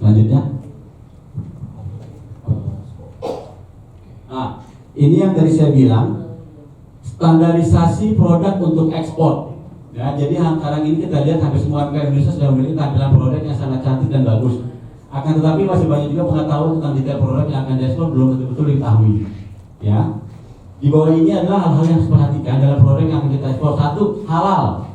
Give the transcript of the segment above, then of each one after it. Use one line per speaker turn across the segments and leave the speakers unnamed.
Selanjutnya. Nah, ini yang tadi saya bilang, standarisasi produk untuk ekspor. Ya, jadi sekarang ini kita lihat hampir semua UMKM Indonesia sudah memiliki tampilan produk yang sangat cantik dan bagus. Akan tetapi masih banyak juga pengetahuan tentang detail produk yang akan diekspor belum betul-betul diketahui. Ya, di bawah ini adalah hal-hal yang harus diperhatikan dalam produk yang akan kita ekspor. Satu, halal.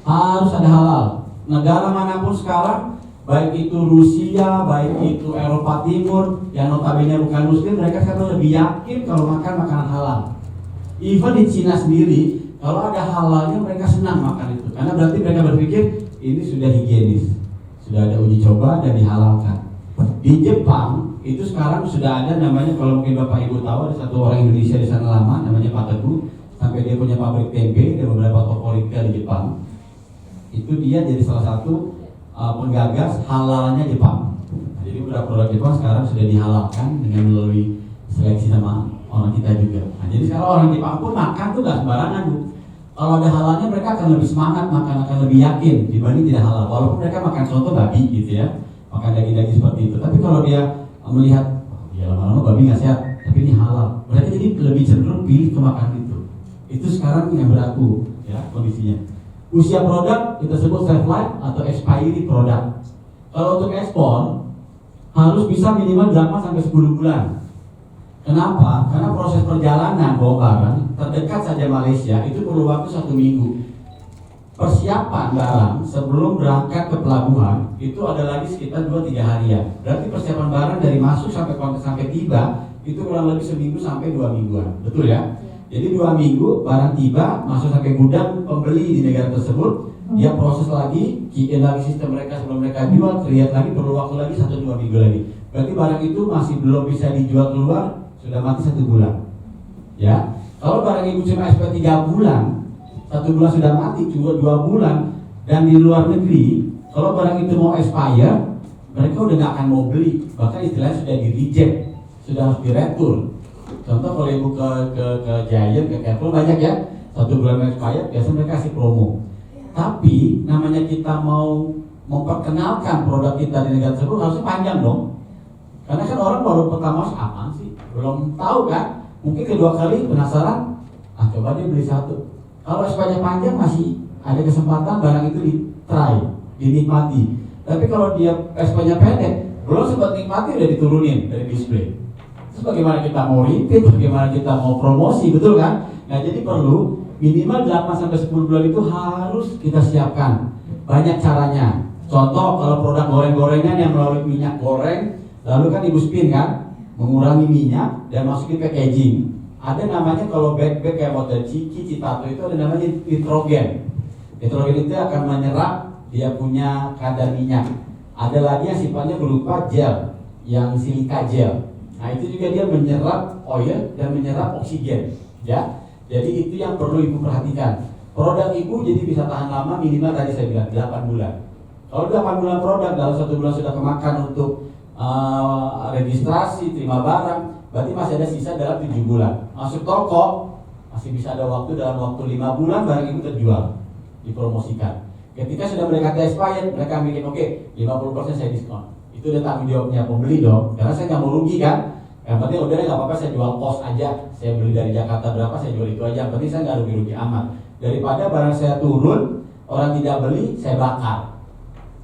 Harus ada halal. Negara manapun sekarang, baik itu Rusia, baik itu Eropa Timur, yang notabene bukan Muslim, mereka sekarang lebih yakin kalau makan makanan halal. Even di Cina sendiri, kalau ada halalnya mereka senang makan itu, karena berarti mereka berpikir ini sudah higienis, sudah ada uji coba dan dihalalkan. Di Jepang itu sekarang sudah ada namanya, kalau mungkin Bapak Ibu tahu, ada satu orang Indonesia di sana lama, namanya Pak Teguh, sampai dia punya pabrik tempe dan beberapa toko retail di Jepang. Itu dia jadi salah satu penggagas halalnya Jepang. Jadi beberapa produk Jepang sekarang sudah dihalalkan dengan melalui seleksi sama orang kita juga. Nah, jadi sekarang orang Jepang pun makan tuh gak sembarangan, Bu. Kalau ada halalnya mereka akan lebih semangat makan, akan lebih yakin dibanding tidak halal. Walaupun mereka makan contoh babi gitu ya, makan daging-daging seperti itu. Tapi kalau dia melihat, ya lama-lama babi nggak sehat, tapi ini halal, mereka jadi lebih cenderung pilih ke makan itu. Itu sekarang yang berlaku ya kondisinya. Usia produk kita sebut shelf life atau expiry produk. Kalau untuk ekspor harus bisa minimal 8-10 bulan. Kenapa? Karena proses perjalanan bawa barang terdekat saja Malaysia itu perlu waktu 1 minggu. Persiapan barang sebelum berangkat ke pelabuhan itu ada lagi sekitar 2-3 harian. Berarti persiapan barang dari masuk sampai tiba itu kurang lebih 1 minggu sampai 2 mingguan. Betul ya? Jadi 2 minggu barang tiba, masuk sampai gudang pembeli di negara tersebut, dia proses lagi, key-in lagi sistem mereka sebelum mereka jual, create lagi, perlu waktu lagi 1-2 minggu lagi. Berarti barang itu masih belum bisa dijual keluar, sudah mati 1 bulan. Ya, kalau barang ibu cuma SP 3 bulan, 1 bulan sudah mati, 2 bulan, dan di luar negeri, kalau barang itu mau expire, mereka udah nggak akan mau beli, bahkan istilahnya sudah di reject, sudah harus diretur. Contoh kalau ibu ke Giant, ke Carrefour banyak ya, 1 bulan expired, biasanya mereka kasih promo. Tapi namanya kita mau memperkenalkan produk kita di negara tersebut harusnya panjang dong. Karena kan orang baru pertama apaan sih, belum tahu kan, mungkin kedua kali penasaran, coba dia beli 1. Kalau expirednya panjang masih ada kesempatan barang itu di-try, dinikmati. Tapi kalau dia expirednya pendek, belum sempat nikmati udah diturunin dari display. Terus bagaimana kita mau repeat, bagaimana kita mau promosi, betul kan? Nah jadi perlu minimal 8-10 bulan itu harus kita siapkan. Banyak caranya. Contoh kalau produk goreng-gorengan yang melalui minyak goreng, lalu kan ibu spin kan, mengurangi minyak dan masukin packaging. Ada namanya kalau bag-bag kayak model Ciki, Citato itu ada namanya nitrogen. Nitrogen itu akan menyerap dia punya kadar minyak. Ada lagi yang sifatnya berupa gel, yang silika gel. Nah itu juga dia menyerap oil dan menyerap oksigen. Ya, jadi itu yang perlu ibu perhatikan. Produk ibu jadi bisa tahan lama minimal tadi saya bilang 8 bulan. Kalau 8 bulan produk dalam 1 bulan sudah kemakan untuk registrasi, terima barang, berarti masih ada sisa dalam 7 bulan. Masuk toko, masih bisa ada waktu dalam waktu 5 bulan barang itu terjual, dipromosikan. Ketika sudah mendekati expired, mereka bikin oke, 50% saya diskon. Itu udah tanggung jawabnya pembeli dong, karena saya nggak mau rugi kan. Yang penting udah nggak apa-apa, saya jual pos aja. Saya beli dari Jakarta berapa, saya jual itu aja. Yang penting saya nggak rugi-rugi amat. Daripada barang saya turun, orang tidak beli, saya bakar.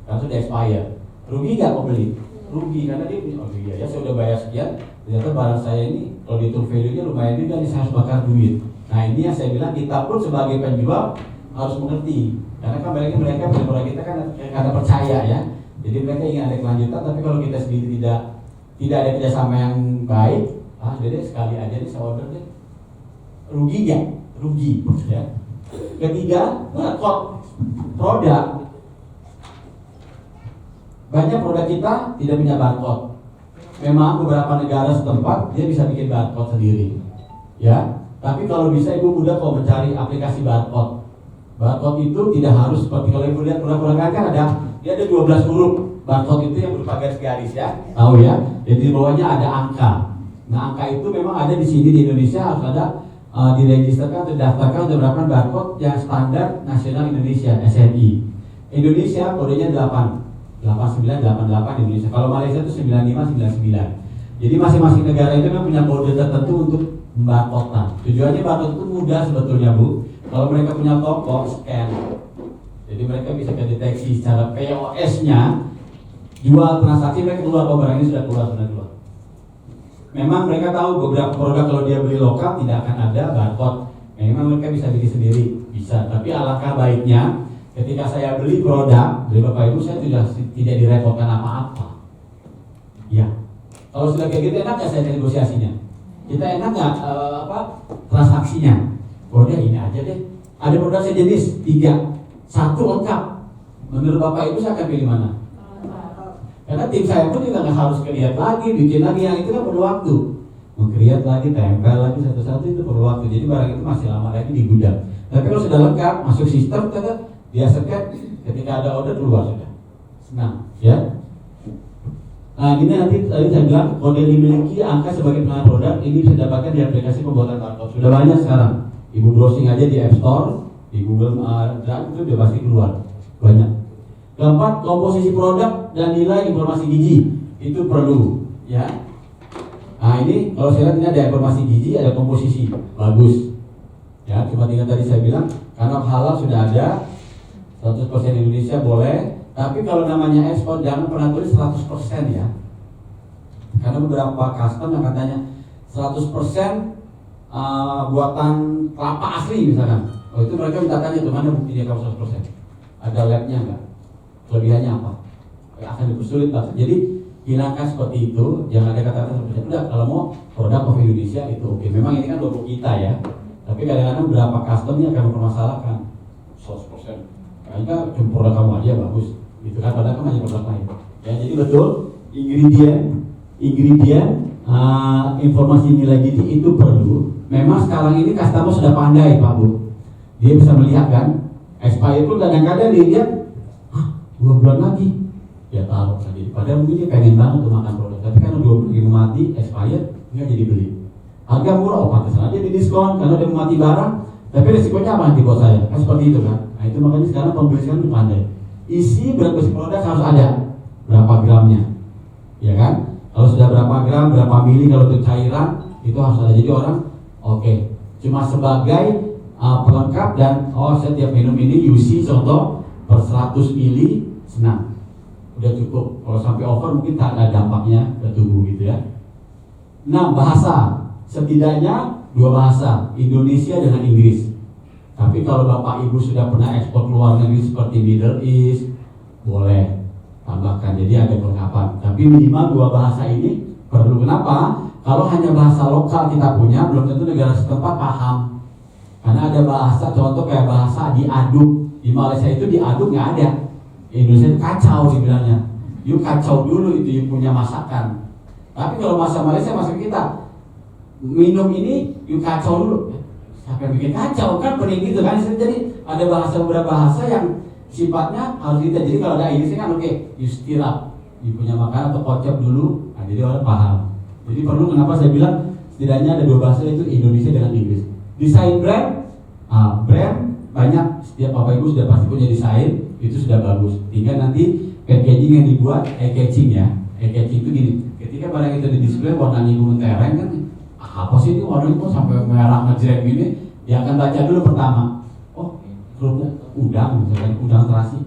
Karena sudah expired. Rugi nggak pembeli? Rugi karena dia punya, oh iya ya saya udah bayar sekian, ternyata barang saya ini kalau dihitung value-nya lumayan juga nih, saya harus bakar duit. Nah ini yang saya bilang kita pun sebagai penjual harus mengerti, karena kan mereka produk kita kan karena percaya ya, jadi mereka ingin ada kelanjutan. Tapi kalau kita sendiri tidak ada kerjasama yang baik, jadi sekali aja nih saya order deh, rugi nggak? Rugi ya. Ketiga, barcode produk. Banyak produk kita tidak punya barcode. Memang beberapa negara setempat dia bisa bikin barcode sendiri, ya. Tapi kalau bisa ibu mudah kalau mencari aplikasi barcode. Barcode itu tidak harus seperti kalau ibu lihat produk-produk kan dia ada 12 huruf. Barcode itu yang berupa garis-garis ya, tahu ya. Jadi di bawahnya ada angka. Nah angka itu memang ada di sini di Indonesia harus ada diregisterkan, terdaftarkan untuk mendapatkan barcode yang standar nasional Indonesia (SNI). Indonesia kodenya 8. 8988 di Indonesia. Kalau Malaysia itu 9599. Jadi masing-masing negara itu memang punya kode tertentu untuk barcode. Tujuannya barcode itu mudah sebetulnya, Bu. Kalau mereka punya toko, scan. Jadi mereka bisa kedeteksi secara POS-nya, jual transaksi mereka keluar, oh barang ini sudah keluar. Memang mereka tahu beberapa produk kalau dia beli lokal tidak akan ada barcode. Memang mereka bisa bikin sendiri, bisa. Tapi alangkah baiknya ketika saya beli produk dari Bapak Ibu, saya tidak direpotkan apa-apa. Ya, kalau sudah kayak gitu enak nggak saya negosiasinya? Kita enak nggak transaksinya? Udah ini aja deh. Ada produk sejenis 3, 1 lengkap. Menurut Bapak Ibu saya akan pilih mana? Karena tim saya pun juga nggak harus create lagi, bikin lagi, yang itu kan perlu waktu. Meng-create lagi, tempel lagi satu-satu itu perlu waktu. Jadi barang itu masih lama lagi di gudang. Tapi kalau sudah lengkap, masuk sistem, dia scan, ketika ada order keluar sudah. Senang, ya. Nah ini nanti tadi saya bilang kode dimiliki angka sebagai pengenalan produk ini bisa dapatkan di aplikasi pembuatan barcode. Sudah banyak sekarang. Ibu browsing aja di App Store, di Google Drive itu udah pasti keluar banyak. Keempat, komposisi produk dan nilai informasi gizi itu perlu, ya. Nah ini kalau saya lihat ini ada informasi gizi, ada komposisi, bagus. Ya, cuma tinggal tadi saya bilang karena halal sudah ada, 100% Indonesia boleh. Tapi kalau namanya ekspor jangan pernah tulis 100% ya. Karena beberapa custom yang katanya 100% buatan kelapa asli misalkan. Oh itu mereka minta tanya tuh mana buktinya kalau 100%. Ada labnya enggak? Kelebihannya apa? Akan dipersulit banget. Jadi hilangkan seperti itu, jangan ada kata-kata 100%. Udah kalau mau produk of Indonesia itu oke. Memang ini kan logo kita ya. Tapi kadang-kadang beberapa customnya akan mempermasalahkan 100%. Kayaknya cuma produk kamu aja bagus. Gitu kan, padahal kan hanya produk lain. Ya, jadi betul ingredient informasi nilai gizi itu perlu. Memang sekarang ini customer sudah pandai Pak Bu. Dia bisa melihat kan, expired pun kadang-kadang dia lihat 2 bulan lagi dia taruh lagi. Padahal mungkin dia pengen banget tuh makan produk, tapi karena 2 bulan mati expired nggak jadi beli. Harga murah, pantesan aja di diskon karena dia mati barang. Tapi resikonya apa nanti buat saya? Kan seperti itu kan. Nah itu makanya sekarang pembeli sekarang lebih pandai. Isi berapa produk harus ada, berapa gramnya, ya kan? Kalau sudah berapa gram, berapa mili kalau untuk cairan itu harus ada. Jadi orang oke, cuma sebagai pelengkap dan setiap minum ini UC contoh per 100 mili senang, udah cukup. Kalau sampai over mungkin tak ada dampaknya ke tubuh gitu ya. Nah bahasa setidaknya 2 bahasa, Indonesia dengan Inggris. Tapi kalau Bapak Ibu sudah pernah ekspor ke luar negeri seperti Middle East, boleh tambahkan. Jadi ada kelengkapan. Tapi minimal 2 bahasa ini perlu. Kenapa? Kalau hanya bahasa lokal kita punya, belum tentu negara setempat paham. Karena ada bahasa, contoh kayak bahasa diaduk. Di Malaysia itu diaduk nggak ada. Indonesia itu kacau dibilangnya. Yuk kacau dulu itu yuk punya masakan. Tapi kalau bahasa Malaysia masak kita minum ini yuk kacau dulu. Siapa yang bikin kacau kan pening gitu kan. Jadi ada beberapa bahasa yang sifatnya harus kita. Jadi kalau ada Inggrisnya kan oke, you stir up, you punya makanan atau kocok dulu. Nah, jadi orang paham. Jadi perlu, kenapa saya bilang setidaknya ada 2 bahasa itu Indonesia dengan Inggris. Desain brand, brand banyak. Setiap Bapak Ibu sudah pasti punya desain, itu sudah bagus. Tinggal nanti packaging yang dibuat, catching ya. Catching itu gini, ketika barang itu di display warnanya mentereng kan. Apa sih ini warnanya kok sampai merah ngejreng gini? Dia akan baca dulu pertama. Oh, kerupuk udang misalkan, udang terasi.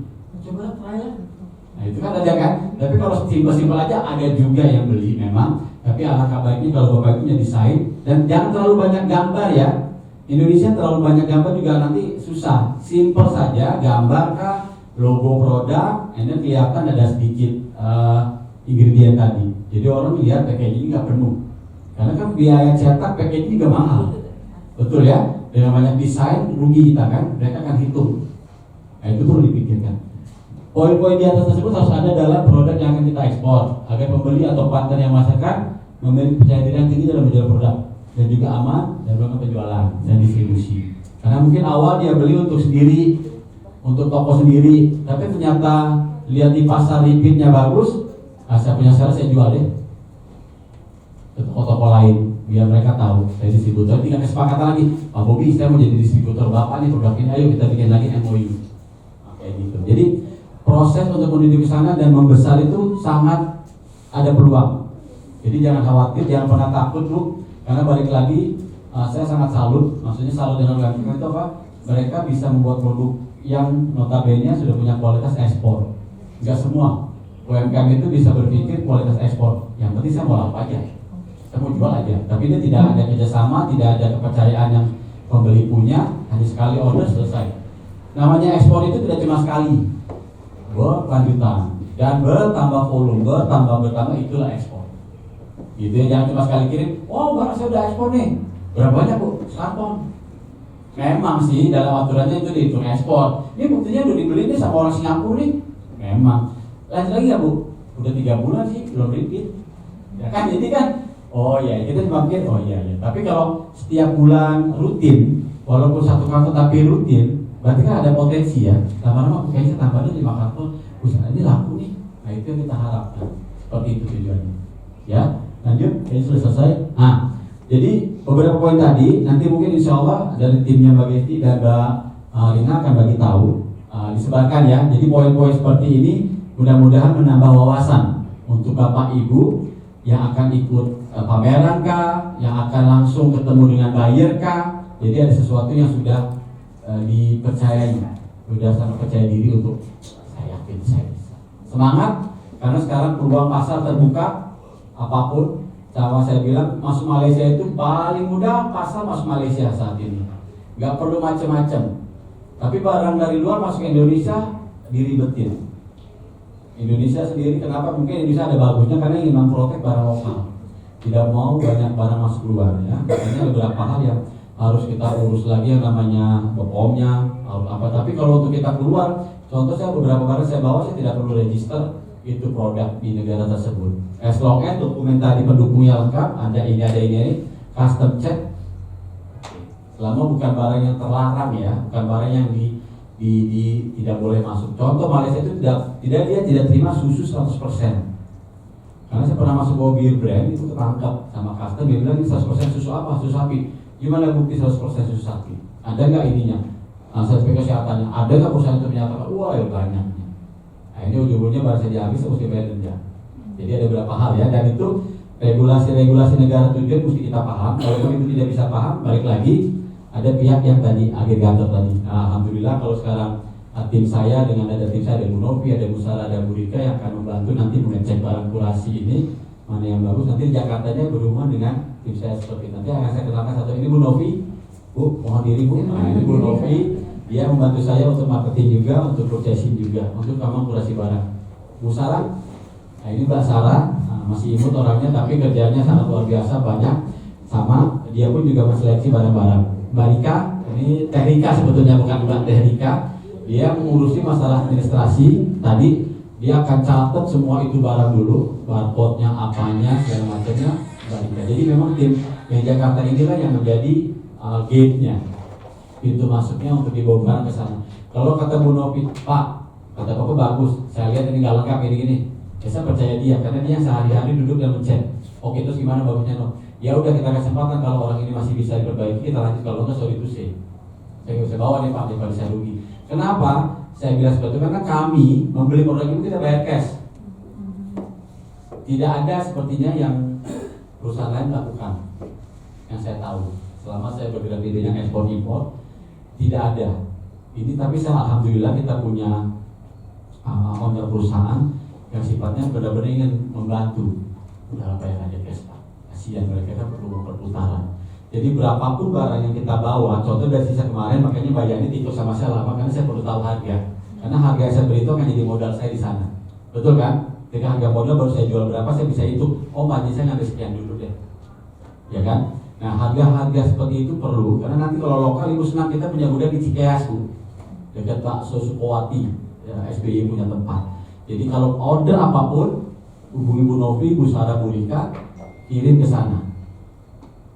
Coba trial. Nah itu kan ada kan. Tapi kalau simpel-simpel aja ada juga yang beli memang. Tapi alangkah baiknya kalau Bapak punya desain dan jangan terlalu banyak gambar ya. Indonesia terlalu banyak gambar juga nanti susah. Simpel saja, gambar kah, logo produk, and then kelihatan ada sedikit ingredient tadi. Jadi orang lihat packaging nggak penuh. Karena kan biaya cetak packaging juga mahal. Betul ya? Dengan banyak desain rugi kita kan, mereka akan hitung. Nah itu perlu dipikirkan. Poin-poin di atas tersebut harus ada dalam produk yang akan kita ekspor agar pembeli atau partner yang memasarkan memiliki percaya diri yang tinggi dalam menjual produk dan juga aman dalam melakukan penjualan dan distribusi. Karena mungkin awal dia beli untuk sendiri, untuk toko sendiri, tapi ternyata lihat di pasar repeatnya bagus, saya punya saya jual deh ke toko-toko lain biar mereka tahu saya distributor. Tinggal kesepakatan lagi, Pak Bobi saya mau jadi distributor Bapak nih produk ini, ayo kita bikin lagi MOU. Kayak gitu. Jadi proses untuk menuju ke sana dan membesar itu sangat ada peluang. Jadi jangan khawatir, jangan pernah takut Bu, karena balik lagi saya sangat salut, maksudnya salut dengan UMKM itu apa? Mereka bisa membuat produk yang notabene sudah punya kualitas ekspor. Enggak semua UMKM itu bisa berpikir kualitas ekspor. Yang penting saya mau laku aja, saya mau jual aja. Tapi dia tidak ada kerjasama, tidak ada kepercayaan yang pembeli punya, hanya sekali order selesai. Namanya ekspor itu tidak cuma sekali, berkelanjutan dan bertambah volume, bertambah itulah ekspor. Gitu ya, jangan cuma sekali kirim. Oh, barang saya udah ekspor nih. Berapa banyak Bu? 1 ton. Memang sih dalam aturannya itu dihitung ekspor. Ini buktinya udah dibeli nih sama orang Singapura nih. Memang. Lanjut lagi ya Bu? Udah 3 bulan sih belum repeat. Ya kan, jadi kan. Oh ya, kita cuma pikir, oh iya. Tapi kalau setiap bulan rutin, walaupun 1 karton tapi rutin, berarti kan ada potensi ya. Lama-lama kayaknya tambahnya 5 karton, usaha ini laku nih. Nah itu yang kita harapkan. Seperti itu tujuannya. Ya, lanjut. Kayaknya sudah selesai. Nah, jadi beberapa poin tadi nanti mungkin insya Allah dari timnya Mbak Gesti dan Mbak Lina akan bagi tahu, disebarkan ya. Jadi poin-poin seperti ini mudah-mudahan menambah wawasan untuk Bapak Ibu yang akan ikut pameran kah, yang akan langsung ketemu dengan buyer kah. Jadi ada sesuatu yang sudah dipercayai, sudah sangat percaya diri untuk saya yakin saya bisa. Semangat, karena sekarang peluang pasar terbuka apapun. Sama saya bilang masuk Malaysia itu paling mudah, pasar masuk Malaysia saat ini. Nggak perlu macam-macam. Tapi barang dari luar masuk ke Indonesia diribetin. Indonesia sendiri kenapa? Mungkin Indonesia ada bagusnya karena ingin memprotek barang lokal. Tidak mau banyak barang masuk keluar ya. Makanya ada beberapa hal yang harus kita urus lagi yang namanya BPOM-nya, apa. Tapi kalau untuk kita keluar, contoh saya beberapa barang saya bawa saya tidak perlu register itu produk di negara tersebut. As long as dokumen tadi pendukungnya lengkap, ada ini, custom check. Selama bukan barang yang terlarang ya, bukan barang yang tidak boleh masuk. Contoh Malaysia itu tidak terima susu 100%. Karena saya pernah masuk bawa beer brand itu ketangkap sama custom, dia bilang ini 100% susu apa? Susu sapi. Gimana bukti 100% susu sapi? Ada nggak ininya? Sertifikat kesehatannya? Ada nggak perusahaan itu menyatakan? Wah, ya banyak. Nah ini ujung-ujungnya baru saja habis, saya mesti bayar denda. Jadi ada beberapa hal ya, dan itu regulasi-regulasi negara tujuan mesti kita paham. Kalau itu tidak bisa paham, balik lagi ada pihak yang tadi agregator tadi. Nah, alhamdulillah kalau sekarang tim saya dengan ada tim saya, ada Bu Novi, ada Bu Sarah, ada Bu Rika yang akan membantu nanti mengecek barang kurasi ini mana yang bagus. Nanti Jakartanya berhubungan dengan tim saya seperti itu. Nanti akan saya kenalkan satu, ini Bu Novi. Bu, mohon diri Bu. Nah, ini Bu Novi. Dia membantu saya untuk marketing juga, untuk purchasing juga, untuk memang kurasi barang. Bu Sarah, nah ini Mbak Sarah, masih imut orangnya tapi kerjanya sangat luar biasa, banyak. Sama, dia pun juga menseleksi barang-barang. Mbak Rika, ini Teh Rika sebetulnya, bukan Mbak Teh Rika. Dia mengurusi masalah administrasi. Tadi dia akan catat semua itu barang dulu, barcode-nya, apanya, segala macamnya, Mbak Rika. Jadi memang tim yang Jakarta inilah yang menjadi gate-nya, pintu masuknya untuk dibawa barang ke sana. Kalau kata Bu Novi, Pak, kata Papa bagus, saya lihat ini nggak lengkap ini. Saya percaya dia karena dia sehari-hari duduk dan mencet. Oke, terus gimana bagusnya no? Ya udah kita kesempatan, kalau orang ini masih bisa diperbaiki kita lanjut, kalau nggak sorry to say. Saya nggak bisa bawa nih Pak, daripada saya rugi. Kenapa? Saya bilang seperti itu karena kami membeli produk itu kita bayar cash. Tidak ada sepertinya yang perusahaan lain lakukan, yang saya tahu. Selama saya bergerak di bidang ekspor impor, tidak ada. Ini tapi saya alhamdulillah kita punya owner perusahaan yang sifatnya benar-benar ingin membantu. Udah apa yang aja guys Pak, kasihan mereka kan perlu perputaran. Jadi berapapun barang yang kita bawa, contoh dari sisa kemarin, makanya Mbak Yani ikut sama saya lama karena saya perlu tahu harga. Karena harga yang saya beli itu akan jadi modal saya di sana. Betul kan? Ketika harga modal baru saya jual berapa, saya bisa hitung. Oh margin saya ngambil sekian dulu deh. Ya kan? Nah harga-harga seperti itu perlu, karena nanti kalau lokal Ibu senang, kita punya gudang di Cikeas Bu, dekat Bakso Sukowati, ya, SBY punya tempat. Jadi kalau order apapun, hubungi Bu Novi, Bu Sarah, Bu Rika, kirim ke sana.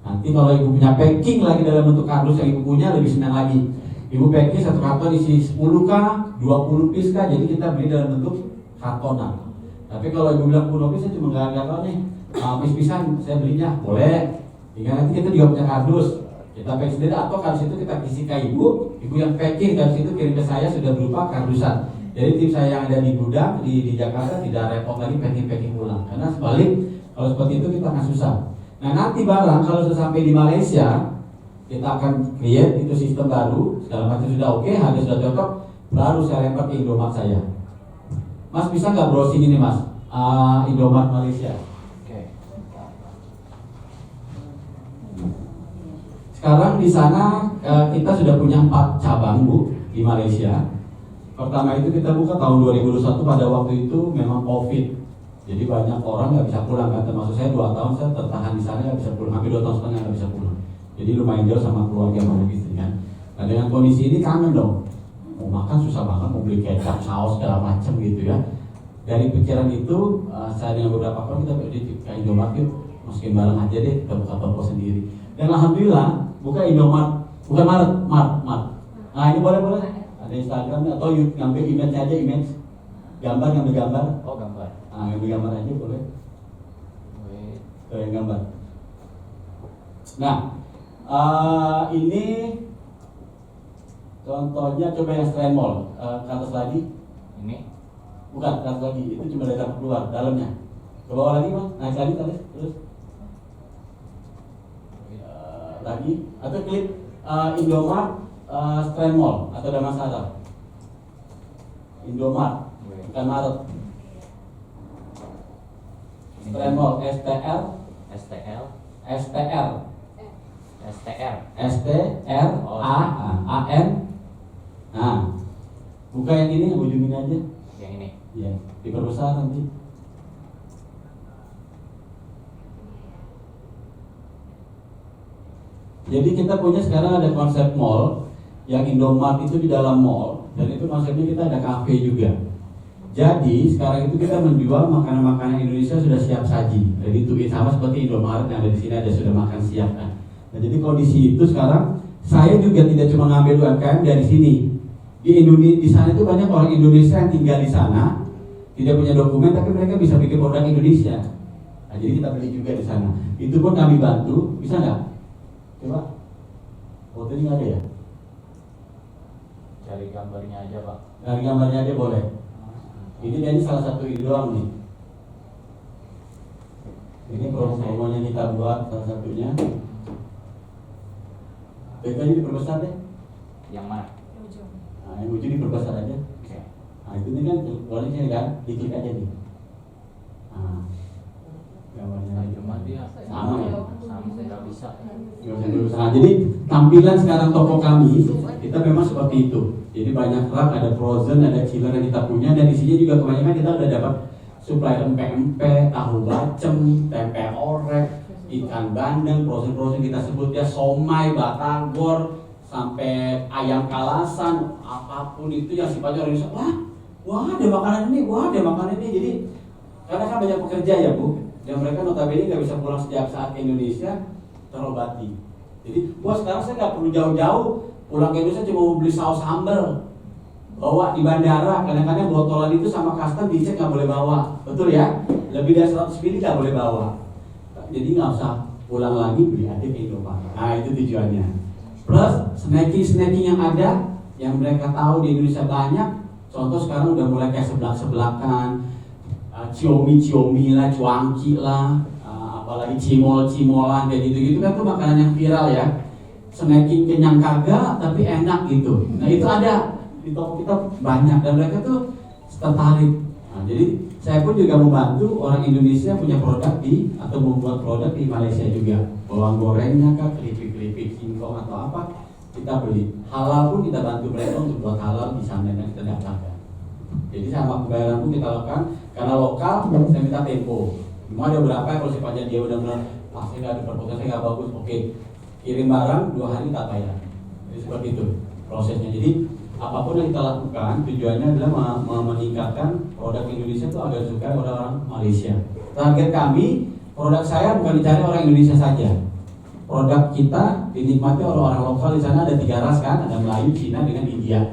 Nanti kalau Ibu punya packing lagi dalam bentuk kardus yang Ibu punya, lebih senang lagi. Ibu packing satu karton isi 10 kah, 20 piece kah, jadi kita beli dalam bentuk kartonan. Tapi kalau Ibu bilang Bu Novi saya cuma nggak tahu nih, pisan saya belinya, boleh. Hingga nanti kita juga punya kardus, kita pack sendiri atau kardus itu kita isi ke ibu yang packing, kardus itu kirim ke saya sudah berupa kardusan. Jadi tim saya yang ada di gudang di Jakarta tidak repot lagi packing ulang. Karena sebalik kalau seperti itu kita akan susah. Nah nanti barang kalau sudah sampai di Malaysia kita akan create itu sistem baru, segala macam sudah oke, harga sudah cocok, baru saya lempar ke Indomaret saya. Mas bisa nggak browsing ini mas, Indomaret Malaysia?
Oke.
Sekarang di sana kita sudah punya 4 cabang bu di Malaysia. Pertama itu kita buka tahun 2021, pada waktu itu memang COVID. Jadi banyak orang nggak bisa pulang kan, termasuk saya 2 tahun saya tertahan di sana nggak bisa pulang, hampir 2 tahun setengah nggak bisa pulang. Jadi lumayan jauh sama keluarga sama istri kan. Nah dengan kondisi ini kangen dong, mau makan susah banget, mau beli kecap, saus segala macam gitu ya. Dari pikiran itu saya dengan beberapa orang kita di Indomaret yuk, masukin barang aja deh, kita buka toko sendiri. Dan alhamdulillah buka Indomaret, bukan Mart. Nah ini boleh. Ada Instagram atau ngambil image aja, image ngambil gambar.
Oh gambar.
Nah ngambil gambar aja boleh. Yang gambar. Nah ini contohnya coba yang Strand Mall ke atas lagi.
Ini?
Bukan ke atas lagi, itu cuma dari keluar dalamnya. Ke bawah lagi mas, naik lagi terus. Lagi atau klik Indomaret Strand Mall atau Damansara. Indomaret, bukan Maret. Strand Mall, STR. Nah, buka yang ini, yang ujung ini aja.
Yang ini.
Ya, diperbesar nanti. Jadi kita punya sekarang ada konsep mall, yang Indomaret itu di dalam mall, dan itu konsepnya kita ada kafe juga. Jadi sekarang itu kita menjual makanan-makanan Indonesia sudah siap saji. Jadi itu sama seperti Indomaret yang ada di sini ada sudah makan siap kan. Nah jadi kondisi itu sekarang saya juga tidak cuma ngambil UMKM dari sini. Di Indonesia, di sana itu banyak orang Indonesia yang tinggal di sana, tidak punya dokumen tapi mereka bisa bikin produk Indonesia. Nah jadi kita beli juga di sana. Itu pun kami bantu, bisa nggak? Coba, foto ini nggak ada ya?
Cari gambarnya aja pak.
Cari gambarnya aja boleh. Ini salah satu ini doang nih. Ini promonya kita buat salah satunya. Bedanya diperbesar deh.
Yang mana?
Nah, yang ujung diperbesar aja.
Oke.
Nah itu nih kan, keluarnya sini kan, diklik aja nih. Nah, gambarnya
Cuma dia
sama ya.
Sama nggak bisa.
Nah, jadi tampilan sekarang toko kami kita memang seperti itu. Jadi banyak rak, ada frozen, ada chiller yang kita punya, dan isinya juga kebanyakan kita udah dapat supply empe-empe, tahu bacem, tempe orek, ikan bandeng, frozen kita sebut ya, somai, batagor, sampai ayam kalasan, apapun itu yang sifatnya orang Indonesia. Wah ada makanan ini. Jadi karena kan banyak pekerja ya bu, dan mereka notabene nggak bisa pulang setiap saat ke Indonesia terobati. Jadi sekarang saya nggak perlu jauh-jauh pulang ke Indonesia cuma mau beli saus sambal, bawa di bandara. Kadang-kadang botolan itu sama custom dicek nggak boleh bawa, betul ya? Lebih dari 100 ml nggak boleh bawa. Jadi nggak usah pulang lagi, beli aja ke Indomaret. Nah itu tujuannya. Plus snacking yang ada, yang mereka tahu di Indonesia banyak. Contoh sekarang udah mulai kayak seblak-seblakan, ciomi lah, cuangki lah, apalagi cimolan kayak gitu-gitu kan tuh makanan yang viral ya. Snacking kenyang kagak tapi enak gitu. Nah itu ada di toko kita banyak dan mereka tuh tertarik. Nah, jadi saya pun juga membantu orang Indonesia punya produk atau membuat produk di Malaysia juga. Bawang gorengnya kah, keripik-keripik singkong atau apa kita beli. Halal pun kita bantu mereka untuk buat halal di sana dan kita daftarkan. Jadi sama pembayaran pun kita lakukan karena lokal saya minta tempo. Cuma ada beberapa kalau sifatnya dia benar-benar pasti nggak ada perpotensi nggak bagus, oke. Kirim barang 2 hari tak bayar. Jadi seperti itu prosesnya. Jadi apapun yang kita lakukan tujuannya adalah meningkatkan produk Indonesia itu agar disukai oleh orang Malaysia. Target kami, produk saya bukan dicari orang Indonesia saja. Produk kita dinikmati oleh orang lokal di sana ada 3 ras kan, ada Melayu, Cina dengan India.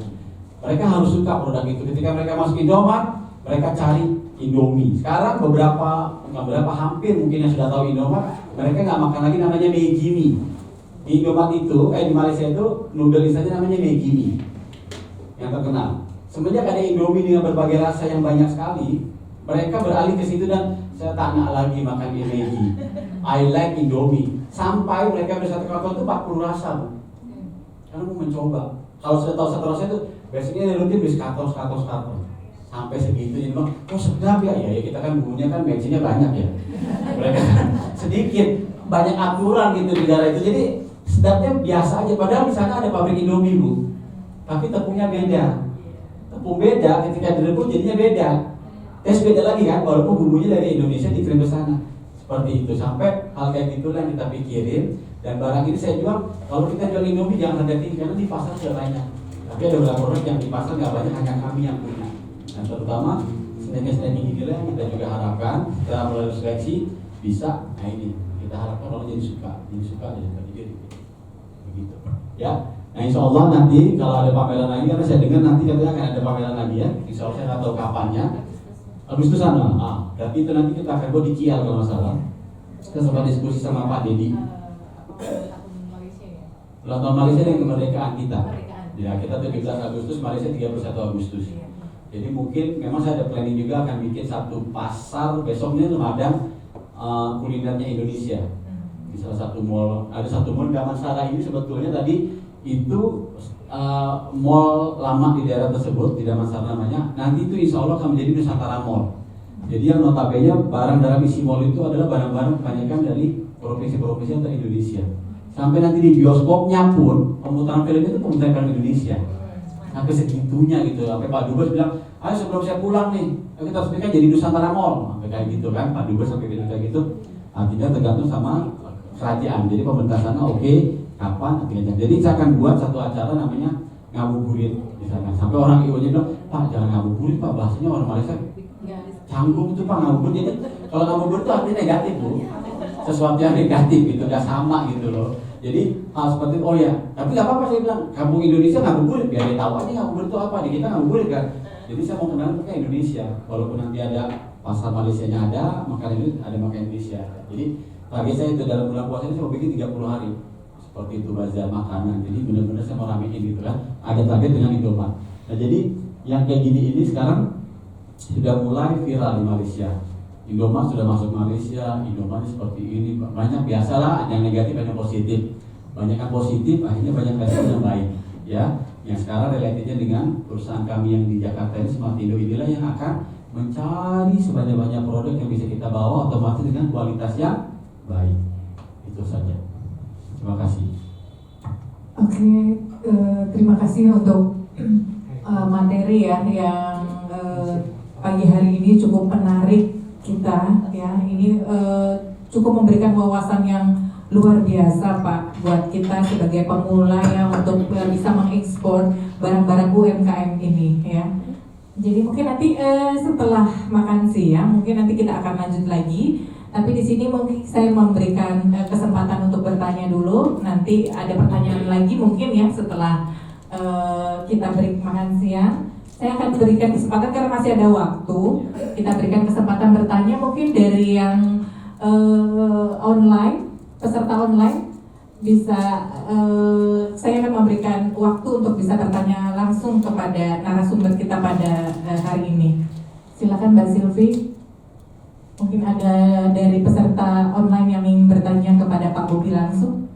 Mereka harus suka produk itu. Ketika mereka masuk Indomaret, mereka cari Indomie. Sekarang hampir mungkin yang sudah tahu Indomaret, mereka nggak makan lagi namanya Maggi Mee. Di Indomaret itu, di Malaysia itu noodle saja namanya Maggi Mee yang terkenal. Semenjak ada Indomie dengan berbagai rasa yang banyak sekali, mereka beralih ke situ dan saya tak nak lagi makan Maggi. I like Indomie. Sampai mereka bersatu karton itu 40 rasa, Bu. Karena mau mencoba. Kalau sudah tahu satu rasa itu, biasanya ada rutin beli karton. Sampai segitu jadi bilang, oh sedap ya, ya kita kan bumbunya kan Maggi-nya banyak ya. Mereka sedikit, banyak aturan gitu di negara itu. Jadi sedapnya biasa aja. Padahal di sana ada pabrik Indomie, Bu. Tapi tepungnya beda. Tepung beda, ketika direbus jadinya beda. Tes beda lagi kan, walaupun bumbunya dari Indonesia dikirim ke sana. Seperti itu, sampai hal kayak gitulah yang kita pikirin. Dan barang ini saya jual, kalau kita jual Indomie jangan harga tinggi, karena di pasar sudah banyak. Tapi ada beberapa produk yang di pasar nggak banyak, hanya kami yang punya. Dan terutama snacking inilah yang kita juga harapkan setelah melalui seleksi bisa. Nah ini kita harapkan orang jadi suka jadi begitu. Ya. Nah insya Allah nanti kalau ada pameran lagi, karena saya dengar nanti katanya akan ada pameran lagi ya. Insya Allah saya nggak tahu kapannya. Agustus sana. Berarti itu nanti kita akan buat di Kial kalau nggak salah. Kita sempat diskusi sama Pak Dedi. Ulang tahun Malaysia dan kemerdekaan kita. Ya kita 17 Agustus, Malaysia 31 Agustus. Jadi mungkin memang saya ada planning juga akan bikin satu pasar besoknya Ramadan kulinernya Indonesia. Di salah satu mall, ada satu mall Damansara ini sebetulnya tadi itu mall lama di daerah tersebut, di Damansara namanya. Nanti itu insya Allah akan menjadi Nusantara Mall. Jadi yang notabene barang dalam isi mall itu adalah barang-barang kebanyakan dari provinsi-provinsi atau Indonesia. Sampai nanti di bioskopnya pun pemutaran film itu pemutaran film Indonesia. Sampai segitunya gitu. Sampai Pak Dubes bilang, ayo sebelum saya pulang nih, kita harus bikin jadi Nusantara Mall. Sampai kayak gitu kan, Pak Dubes sampai bilang kayak gitu. Artinya tergantung sama kerajaan. Jadi pemerintah sana oke, kapan artinya. Jadi saya akan buat satu acara namanya ngabuburit di sana. Sampai orang IO-nya bilang, Pak jangan ngabuburit Pak, bahasanya orang Malaysia canggung itu Pak ngabuburit. Jadi kalau ngabuburit itu artinya negatif Bu. Sesuatu yang negatif gitu, gak sama gitu loh. Jadi hal seperti itu, oh ya, tapi gak apa-apa saya bilang, kampung Indonesia ngabuburit, biar dia tahu aja ngabuburit itu apa, di kita ngabuburit kan. Jadi saya mau kenal pakai Indonesia, walaupun nanti ada pasar Malaysianya ada, makanan ini ada makan Indonesia. Jadi target saya itu dalam bulan puasa ini saya mau bikin 30 hari. Seperti itu bazar makanan, jadi benar-benar saya mau ramein gitu kan. Ada target dengan Indomaret. Nah jadi yang kayak gini ini sekarang sudah mulai viral di Malaysia. Indomaret sudah masuk Malaysia, Indomaret seperti ini banyak, biasalah yang negatif ada yang positif, banyak yang positif akhirnya banyak respon yang baik ya. Yang sekarang relatednya dengan perusahaan kami yang di Jakarta ini Smart Indo inilah yang akan mencari sebanyak-banyak produk yang bisa kita bawa otomatis dengan kualitas yang baik. Itu saja. Terima kasih.
Oke, terima kasih untuk materi ya yang pagi hari ini cukup menarik kita ya. Ini cukup memberikan wawasan yang luar biasa Pak buat kita sebagai pemula ya untuk bisa mengekspor barang-barang UMKM ini ya. Jadi mungkin nanti setelah makan siang mungkin nanti kita akan lanjut lagi. Tapi di sini mungkin saya memberikan kesempatan untuk bertanya dulu. Nanti ada pertanyaan lagi mungkin ya setelah kita break makan siang. Saya akan berikan kesempatan karena masih ada waktu. Kita berikan kesempatan bertanya mungkin dari yang online, peserta online bisa. Saya akan memberikan waktu untuk bisa bertanya langsung kepada narasumber kita pada hari ini. Silakan Mbak Silvi. Mungkin ada dari peserta online yang ingin bertanya kepada Pak Bobi langsung.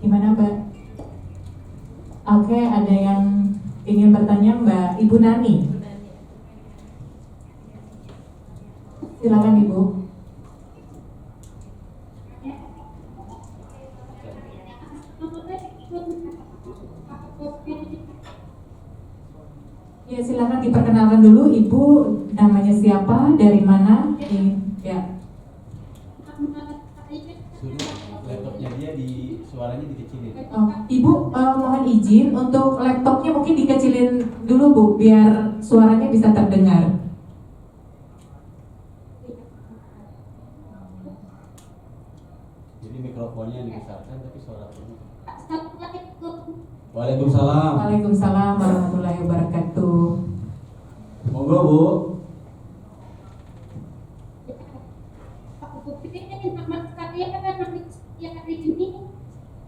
Gimana Mbak? Oke, ada yang ingin bertanya Mbak Ibu Nani. Silakan Ibu. Ya silakan diperkenalkan dulu Ibu, namanya siapa, dari mana? Ya.
Laptopnya dia suaranya dikecilin.
Oh, Ibu mohon izin untuk laptopnya mungkin dikecilin dulu Bu, biar suaranya bisa terdengar.
Jadi mikrofonnya dibesarkan tapi suara Waalaikumsalam.
Waalaikumsalam warahmatullahi wabarakatuh.
Monggo Bu.
yang